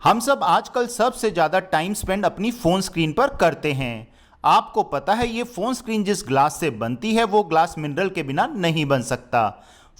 हम सब आजकल सबसे ज़्यादा टाइम स्पेंड अपनी फ़ोन स्क्रीन पर करते हैं। आपको पता है ये फ़ोन स्क्रीन जिस ग्लास से बनती है वो ग्लास मिनरल के बिना नहीं बन सकता।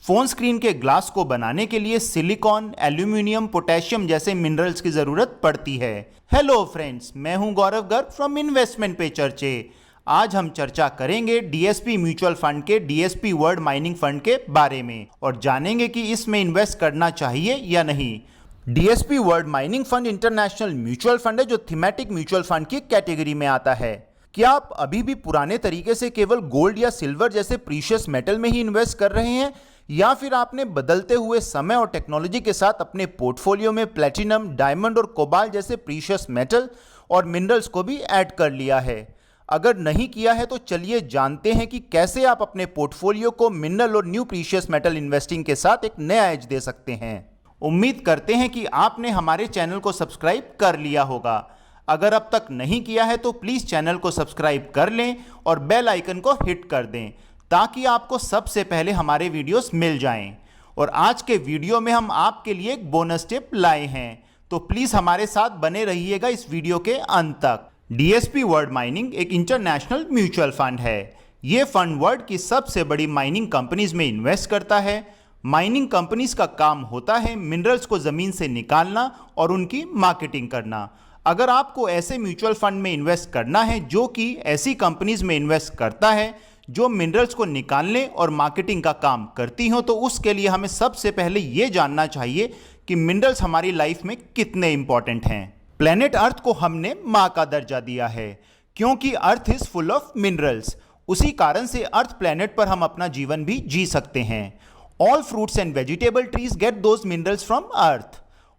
फ़ोन स्क्रीन के ग्लास को बनाने के लिए सिलिकॉन, एल्यूमिनियम, पोटेशियम जैसे मिनरल्स की ज़रूरत पड़ती है। हेलो फ्रेंड्स, मैं हूं गौरव गर्ग फ्रॉम इन्वेस्टमेंट पे चर्चे। आज हम चर्चा करेंगे डीएसपी म्यूचुअल फंड के डीएसपी वर्ल्ड माइनिंग फंड के बारे में और जानेंगे कि इसमें इन्वेस्ट करना चाहिए या नहीं। DSP world mining fund international mutual fund है जो थीमेटिक म्यूचुअल फंड की कैटेगरी में आता है। क्या आप अभी भी पुराने तरीके से केवल गोल्ड या सिल्वर जैसे प्रीशियस मेटल में ही इन्वेस्ट कर रहे हैं, या फिर आपने बदलते हुए समय और टेक्नोलॉजी के साथ अपने पोर्टफोलियो में प्लेटिनम, डायमंड और कोबाल्ट जैसे प्रीशियस मेटल और मिनरल्स को भी ऐड कर लिया है? अगर नहीं किया है तो चलिए जानते हैं कि कैसे आप अपने पोर्टफोलियो को मिनरल और न्यू प्रीशियस मेटल इन्वेस्टिंग के साथ एक नया एज दे सकते हैं। उम्मीद करते हैं कि आपने हमारे चैनल को सब्सक्राइब कर लिया होगा। अगर अब तक नहीं किया है तो प्लीज़ चैनल को सब्सक्राइब कर लें और बेल आइकन को हिट कर दें ताकि आपको सबसे पहले हमारे वीडियोस मिल जाएं। और आज के वीडियो में हम आपके लिए एक बोनस टिप लाए हैं, तो प्लीज़ हमारे साथ बने रहिएगा इस वीडियो के अंत तक। डीएसपी वर्ल्ड माइनिंग एक इंटरनेशनल म्यूचुअल फंड है। ये फंड वर्ल्ड की सबसे बड़ी माइनिंग कंपनीज में इन्वेस्ट करता है। माइनिंग कंपनीज का काम होता है मिनरल्स को ज़मीन से निकालना और उनकी मार्केटिंग करना। अगर आपको ऐसे म्यूचुअल फंड में इन्वेस्ट करना है जो कि ऐसी कंपनीज में इन्वेस्ट करता है जो मिनरल्स को निकालने और मार्केटिंग का काम करती हो, तो उसके लिए हमें सबसे पहले ये जानना चाहिए कि मिनरल्स हमारी लाइफ में कितने इंपॉर्टेंट हैं। प्लेनेट अर्थ को हमने माँ का दर्जा दिया है क्योंकि earth is full of minerals. उसी कारण से अर्थ प्लेनेट पर हम अपना जीवन भी जी सकते हैं। All fruits and vegetable trees get those minerals from earth।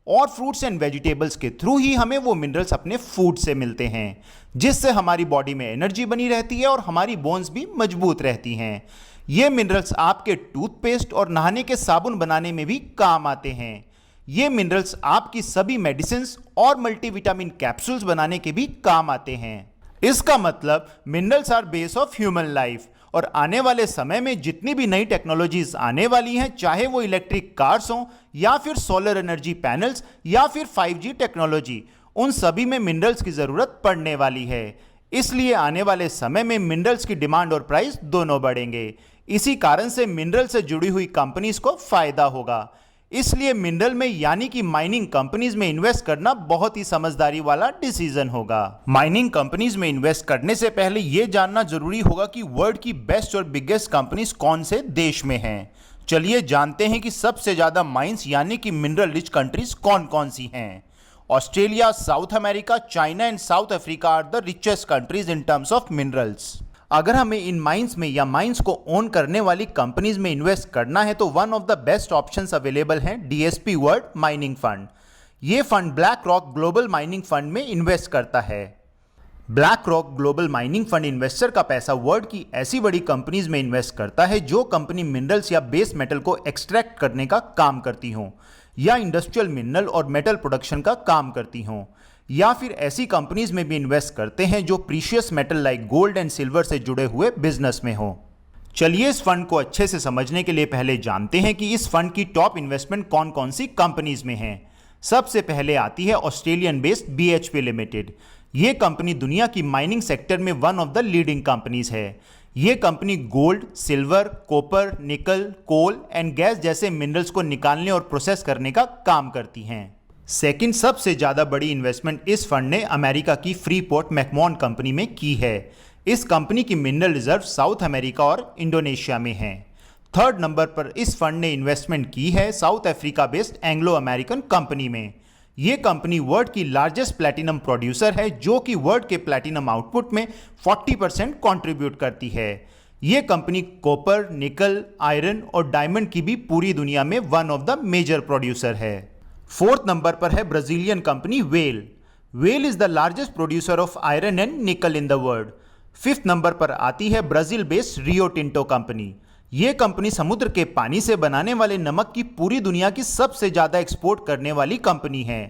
और फ्रूट्स एंड वेजिटेबल्स के थ्रू ही हमें वो मिनरल्स अपने फूड से मिलते हैं, जिससे हमारी बॉडी में एनर्जी बनी रहती है और हमारी बोन्स भी मजबूत रहती हैं। ये मिनरल्स आपके टूथपेस्ट और नहाने के साबुन बनाने में भी काम आते हैं। ये मिनरल्स आपकी सभी मेडिसिन्स और मल्टीविटामिन कैप्सूल्स बनाने के भी काम आते हैं। इसका मतलब minerals are base of human life. और आने वाले समय में जितनी भी नई टेक्नोलॉजीज आने वाली हैं, चाहे वो इलेक्ट्रिक कार्स हों या फिर सोलर एनर्जी पैनल्स या फिर 5G टेक्नोलॉजी, उन सभी में मिनरल्स की ज़रूरत पड़ने वाली है। इसलिए आने वाले समय में मिनरल्स की डिमांड और प्राइस दोनों बढ़ेंगे। इसी कारण से मिनरल से जुड़ी हुई कंपनीज को फायदा होगा। इसलिए मिनरल में यानी कि माइनिंग कंपनीज में इन्वेस्ट करना बहुत ही समझदारी वाला डिसीजन होगा। माइनिंग कंपनीज में इन्वेस्ट करने से पहले यह जानना जरूरी होगा कि वर्ल्ड की बेस्ट और बिगेस्ट कंपनीज कौन से देश में हैं। चलिए जानते हैं कि सबसे ज्यादा माइंस यानी कि मिनरल रिच कंट्रीज कौन कौन सी हैं। Australia, South America, China and South Africa are the richest countries in terms of minerals. अगर हमें इन माइंस में या माइंस को ओन करने वाली कंपनीज में इन्वेस्ट करना है तो one of the best options available हैं डीएसपी वर्ल्ड माइनिंग फंड। ये fund black rock global mining fund में इन्वेस्ट करता है। Black rock global mining fund investor का पैसा वर्ल्ड की ऐसी बड़ी कंपनीज में इन्वेस्ट करता है जो कंपनी मिनरल्स या बेस मेटल को एक्सट्रैक्ट करने का काम करती हों, या इंडस्ट्रियल मिनरल और मेटल प्रोडक्शन का काम करती हों, या फिर ऐसी कंपनीज में भी इन्वेस्ट करते हैं जो precious metal like gold and silver से जुड़े हुए बिजनेस में हो। चलिए इस फंड को अच्छे से समझने के लिए पहले जानते हैं कि इस फंड की टॉप इन्वेस्टमेंट कौन कौन सी कंपनीज में है। सबसे पहले आती है ऑस्ट्रेलियन बेस्ड बीएचपी लिमिटेड। ये कंपनी दुनिया की माइनिंग सेक्टर में one of the leading companies है। ये कंपनी गोल्ड, सिल्वर, कॉपर, निकल, कोल एंड गैस जैसे मिनरल्स को निकालने और प्रोसेस करने का काम करती हैं। सेकंड सबसे ज़्यादा बड़ी इन्वेस्टमेंट इस फंड ने अमेरिका की फ्रीपोर्ट मैकमोहन कंपनी में की है। इस कंपनी की मिनरल रिजर्व साउथ अमेरिका और इंडोनेशिया में हैं। थर्ड नंबर पर इस फंड ने इन्वेस्टमेंट की है south Africa based Anglo American company में। ये कंपनी वर्ल्ड की लार्जेस्ट प्लैटिनम प्रोड्यूसर है जो कि वर्ल्ड के प्लैटिनम आउटपुट में 40% कंट्रीब्यूट करती है। ये कंपनी कॉपर, निकल, आयरन और डायमंड की भी पूरी दुनिया में one of the major producer है। फोर्थ नंबर पर है Brazilian company Vale. Vale is the largest producer of iron and nickel in the world. Fifth number पर आती है Brazil based Rio Tinto company. ये कंपनी समुद्र के पानी से बनाने वाले नमक की पूरी दुनिया की सबसे ज्यादा एक्सपोर्ट करने वाली कंपनी है।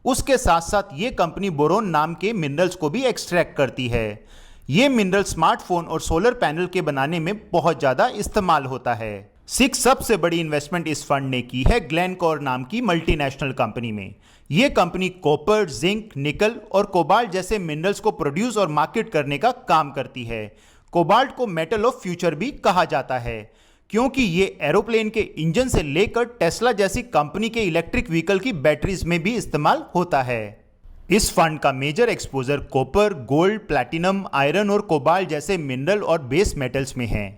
उसके साथ साथ ये कंपनी बोरोन नाम के मिनरल्स को भी एक्सट्रैक्ट करती है। ये मिनरल स्मार्टफोन और सोलर पैनल के बनाने में बहुत ज्यादा इस्तेमाल होता है। सिक्स सबसे बड़ी इन्वेस्टमेंट इस फंड ने की है ग्लेनकोर नाम की मल्टीनेशनल कंपनी में। यह कंपनी कॉपर, जिंक, निकल और कोबाल्ट जैसे मिनरल्स को प्रोड्यूस और मार्केट करने का काम करती है। कोबाल्ट को मेटल ऑफ फ्यूचर भी कहा जाता है क्योंकि ये एरोप्लेन के इंजन से लेकर टेस्ला जैसी कंपनी के इलेक्ट्रिक व्हीकल की बैटरीज में भी इस्तेमाल होता है। इस फंड का major exposure copper, gold, platinum, iron और कोबाल्ट जैसे मिनरल और बेस मेटल्स में है।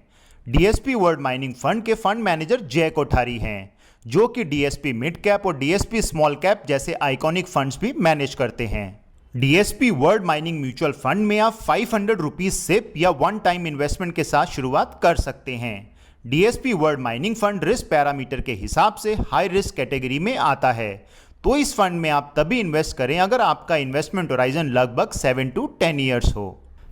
डीएसपी वर्ल्ड माइनिंग फंड के फंड मैनेजर जय कोठारी हैं, जो कि डीएसपी मिड कैप और डीएसपी स्मॉल कैप जैसे आइकॉनिक फंड्स भी मैनेज करते हैं। DSP world mining mutual fund में आप 500 रुपीज सिप या वन टाइम इन्वेस्टमेंट के साथ शुरुआत कर सकते हैं। DSP world mining fund risk parameter के हिसाब से हाई रिस्क कैटेगरी में आता है, तो इस फंड में आप तभी इन्वेस्ट करें अगर आपका इन्वेस्टमेंट होराइजन लगभग 7 to 10 ईयर्स हो।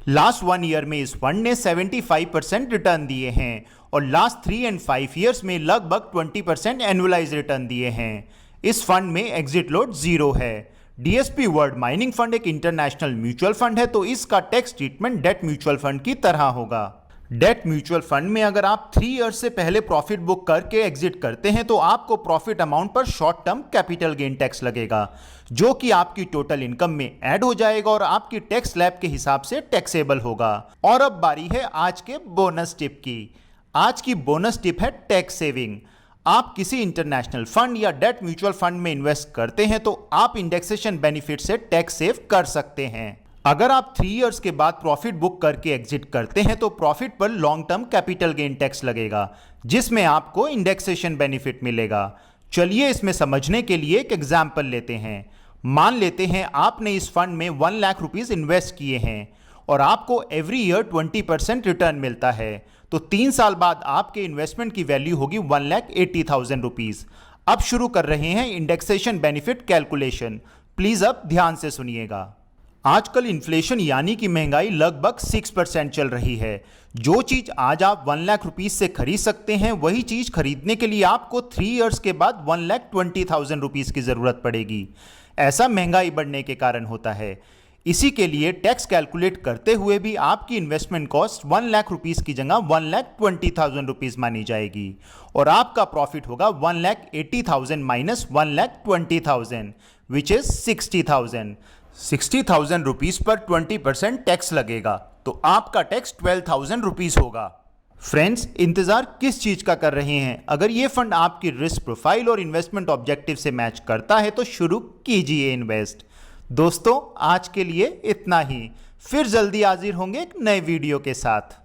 लास्ट 1 ईयर में इस फंड ने 75% रिटर्न दिए हैं और लास्ट 3 and 5 ईयर्स में लगभग 20% एनुअलाइज रिटर्न दिए हैं। इस फंड में एग्जिट लोड 0 है। डीएसपी वर्ल्ड माइनिंग फंड एक इंटरनेशनल म्यूचुअल फंड है, तो इसका tax treatment debt mutual fund की तरह होगा। डेट म्यूचुअल फंड में अगर आप 3 ईयर्स से पहले प्रॉफिट बुक करके एग्जिट करते हैं तो आपको प्रॉफिट अमाउंट पर short term capital gain tax लगेगा, जो कि आपकी टोटल इनकम में ऐड हो जाएगा और आपकी टैक्स स्लैब के हिसाब से टैक्सेबल होगा। और अब बारी है आज के बोनस टिप की। आज की बोनस टिप है टैक्स सेविंग। आप किसी इंटरनेशनल फंड या डेट म्यूचुअल फंड में इन्वेस्ट करते हैं तो आप इंडेक्सेशन बेनिफिट से टैक्स सेव कर सकते हैं। अगर आप 3 इयर्स के बाद प्रॉफिट बुक करके एग्जिट करते हैं तो प्रॉफिट पर long term capital gain tax लगेगा, जिसमें आपको इंडेक्सेशन बेनिफिट मिलेगा। चलिए इसमें समझने के लिए एक एग्जाम्पल लेते हैं। मान लेते हैं आपने इस फंड में 1 लाख रुपीज इन्वेस्ट किए हैं और आपको एवरी ईयर 20% रिटर्न मिलता है, तो 3 साल बाद आपके इन्वेस्टमेंट की वैल्यू होगी 1,80,000 रुपीज। अब शुरू कर रहे हैं इंडेक्सेशन बेनिफिट कैलकुलेशन। प्लीज अब ध्यान से सुनिएगा। आजकल इन्फ्लेशन यानी कि महंगाई लगभग 6% चल रही है। जो चीज आज आप 1 लाख रुपीज से खरीद सकते हैं, वही चीज खरीदने के लिए आपको 3 इयर्स के बाद 1,20,000 रुपीज की जरूरत पड़ेगी। ऐसा महंगाई बढ़ने के कारण होता है। इसी के लिए टैक्स कैलकुलेट करते हुए भी आपकी इन्वेस्टमेंट कॉस्ट 1 लाख रुपीज की जगह 1,20,000 रुपीज मानी जाएगी और आपका प्रॉफिट होगा 1,80,000 minus 1,20,000 which is 60,000। 60,000 rupees per 20% tax लगेगा, तो आपका टैक्स 12,000 रुपीज होगा। फ्रेंड्स, इंतजार किस चीज का कर रहे हैं? अगर ये फंड आपकी रिस्क प्रोफाइल और इन्वेस्टमेंट ऑब्जेक्टिव से मैच करता है तो शुरू कीजिए इन्वेस्ट। दोस्तों, आज के लिए इतना ही। फिर जल्दी हाजिर होंगे एक नए वीडियो के साथ।